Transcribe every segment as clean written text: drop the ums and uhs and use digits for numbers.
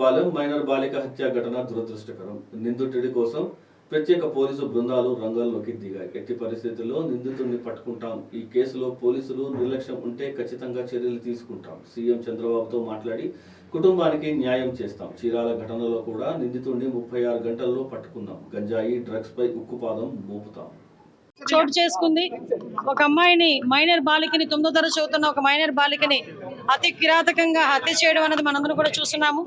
Ravulapalem minor బాలిక హత్య ఘటన దురదృష్టకరం. నిందితుడి కోసం ప్రత్యేక పోలీసు బృందాలు రంగంలోకి దిగాయి. ఎట్టి పరిస్థితుల్లో నిందితుడిని పట్టుకుంటాం. ఈ కేసులో పోలీసులు నిర్లక్ష్యం ఉంటే ఖచ్చితంగా చర్యలు తీసుకుంటాం. సీఎం చంద్రబాబుతో మాట్లాడి కుటుంబానికి న్యాయం చేస్తాం. చీరాల ఘటనలో కూడా నిందితుడిని 36 గంటల్లో పట్టుకున్నాం. గంజాయి, డ్రగ్స్ పై ఉక్కుపాదం మోపుతాం. చోటు చేసుకుంది. ఒక అమ్మాయిని, మైనర్ బాలికని, 9వ తరగతి చదువుతున్న ఒక మైనర్ బాలికని అతి కిరాతకంగా హత్య చేయడం అనేది మనందరం కూడా చూస్తున్నాము.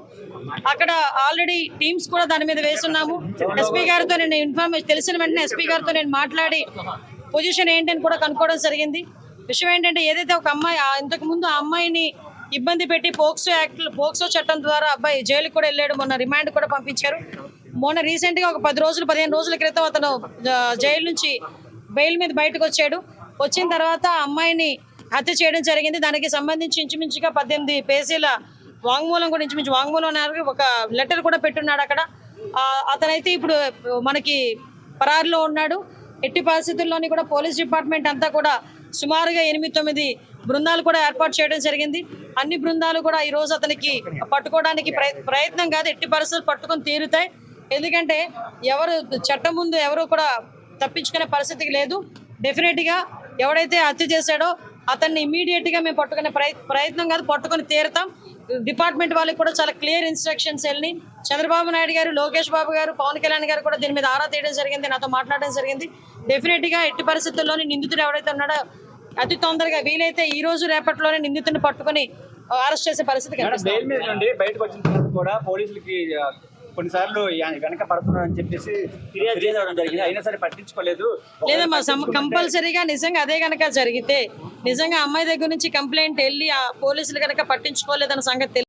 అక్కడ ఆల్రెడీ టీమ్స్ కూడా దాని మీద వేస్తున్నాము. ఎస్పీ గారితో నేను తెలిసిన వెంటనే ఎస్పీ గారితో నేను మాట్లాడి పొజిషన్ ఏంటని కూడా కనుక్కోవడం జరిగింది. విషయం ఏంటంటే, ఏదైతే ఒక అమ్మాయి ఇంతకు ముందు ఆ అమ్మాయిని ఇబ్బంది పెట్టి పోక్సో చట్టం ద్వారా అబ్బాయి జైలుకి కూడా వెళ్ళాడు. మొన్న రిమాండ్ కూడా పంపించారు. మొన్న రీసెంట్ గా ఒక 15 రోజుల క్రితం అతను జైలు నుంచి బెయిల్ మీద బయటకు వచ్చాడు. వచ్చిన తర్వాత అమ్మాయిని హత్య చేయడం జరిగింది. దానికి సంబంధించి ఇంచుమించుగా 18 పేజీల వాంగ్మూలం కూడా వాంగ్మూలం ఒక లెటర్ కూడా పెట్టున్నాడు అక్కడ. అతనైతే ఇప్పుడు మనకి పరారులో ఉన్నాడు. ఎట్టి పరిస్థితుల్లోని కూడా పోలీస్ డిపార్ట్మెంట్ అంతా కూడా సుమారుగా 8-9 బృందాలు కూడా ఏర్పాటు చేయడం జరిగింది. అన్ని బృందాలు కూడా ఈ రోజు అతనికి పట్టుకోవడానికి ప్రయత్నం కాదు, ఎట్టి పరిస్థితులు పట్టుకొని తీరుతాయి. ఎందుకంటే చట్టం ముందు ఎవరు కూడా తప్పించుకునే పరిస్థితికి లేదు. డెఫినెట్ గా ఎవడైతే హత్య చేశాడో అతన్ని ఇమీడియట్ గా మేము పట్టుకునే ప్రయత్నం కాదు, పట్టుకొని తీరుతాం. డిపార్ట్మెంట్ వాళ్ళకి కూడా చాలా క్లియర్ ఇన్స్ట్రక్షన్స్ వెళ్ళి చంద్రబాబు నాయుడు గారు, లోకేష్ బాబు గారు, పవన్ కళ్యాణ్ గారు కూడా దీని మీద ఆరా తీయడం జరిగింది, నాతో మాట్లాడడం జరిగింది. డెఫినెట్ గా ఎట్టి పరిస్థితుల్లోని నిందితుడు ఎవరైతే ఉన్నాడో అతి తొందరగా వీలైతే ఈ రోజు రేపట్లోనే నిందితుడిని పట్టుకుని అరెస్ట్ చేసే పరిస్థితి కొన్నిసార్లు వెనక పడుతున్నారు అని చెప్పేసి ఫిర్యాదు చేయడం జరిగింది. అయినా సరే పట్టించుకోలేదు. లేదమ్మా, కంపల్సరీగా నిజంగా అదే కనుక జరిగితే, నిజంగా అమ్మాయి దగ్గర నుంచి కంప్లైంట్ వెళ్ళి ఆ పోలీసులు కనుక పట్టించుకోలేదన్న సంగతి